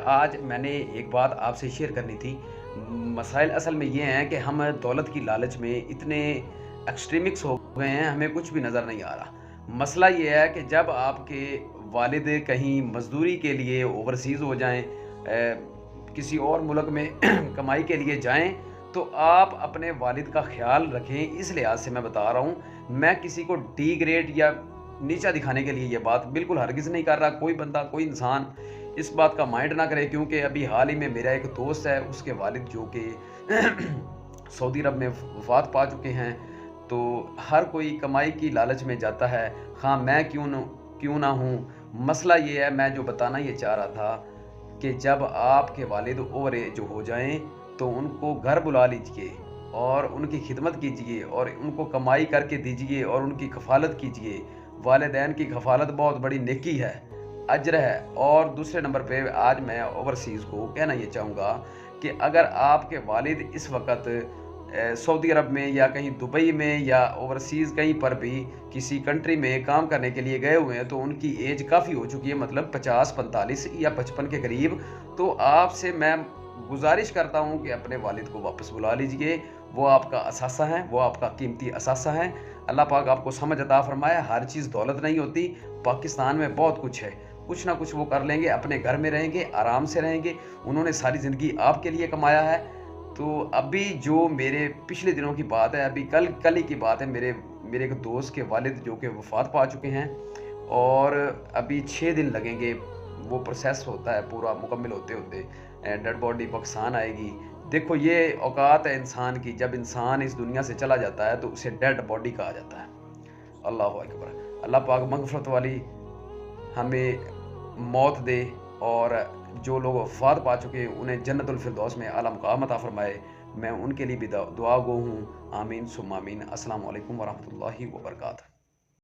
आज मैंने एक बात आपसे शेयर करनी थी। मसाइल असल में ये हैं कि हम दौलत की लालच में इतने एक्सट्रीमिक्स हो गए हैं, हमें कुछ भी नज़र नहीं आ रहा। मसला ये है कि जब आपके वालिद कहीं मज़दूरी के लिए ओवरसीज़ हो जाएँ, किसी और मुल्क में कमाई के लिए जाएँ, तो आप अपने वालिद का ख़्याल रखें। इस लिहाज से मैं बता रहा हूँ, मैं किसी को डिग्रेड या नीचा दिखाने के लिए ये बात बिल्कुल हरगिज़ नहीं कर रहा। कोई बंदा, कोई इंसान इस बात का माइंड ना करे, क्योंकि अभी हाल ही में मेरा एक दोस्त है, उसके वालिद जो कि सऊदी अरब में वफ़ात पा चुके हैं। तो हर कोई कमाई की लालच में जाता है, हाँ मैं क्यों ना हूँ। मसला ये है, मैं जो बताना ये चाह रहा था कि जब आपके वालिद ओवर एज हो जाएँ, तो उनको घर बुला लीजिए और उनकी खिदमत कीजिए और उनको कमाई करके दीजिए और उनकी कफ़ालत कीजिए। वालिदैन की कफ़ालत बहुत बड़ी नेकी है, अज्र है। और दूसरे नंबर पे आज मैं ओवरसीज़ को कहना ये चाहूँगा कि अगर आपके वालिद इस वक़्त सऊदी अरब में या कहीं दुबई में या ओवरसीज़ कहीं पर भी किसी कंट्री में काम करने के लिए गए हुए हैं, तो उनकी एज काफ़ी हो चुकी है, मतलब 50, 45 या 55 के करीब। तो आपसे मैं गुज़ारिश करता हूँ कि अपने वालिद को वापस बुला लीजिए। वो आपका असासा हैं, वो आपका कीमती असासा हैं। अल्लाह पाक आपको समझ अता फ़रमाए। हर चीज़ दौलत नहीं होती। पाकिस्तान में बहुत कुछ है, कुछ ना कुछ वो कर लेंगे, अपने घर में रहेंगे, आराम से रहेंगे। उन्होंने सारी ज़िंदगी आपके लिए कमाया है। तो अभी जो मेरे पिछले दिनों की बात है, अभी कल ही की बात है, मेरे मेरे एक दोस्त के वालिद जो कि वफ़ात पा चुके हैं और अभी 6 दिन लगेंगे, वो प्रोसेस होता है पूरा मुकम्मल होते-होते डेड बॉडी पाकिस्तान आएगी। देखो ये औकात है इंसान की, जब इंसान इस दुनिया से चला जाता है तो उसे डेड बॉडी कहा जाता है। अल्लाहु अकबर। अल्लाह पाक मग़फ़िरत वाली हमें मौत दे और जो लोग वफ़ात पा चुके हैं उन्हें जन्नतुल फ़िरदौस में आला मुक़ाम अता फ़रमाए। मैं उनके लिए भी दुआ गो हूँ। आमीन सुम्मा आमीन। अस्सलामु अलैकुम व रहमतुल्लाहि व बरकातहू।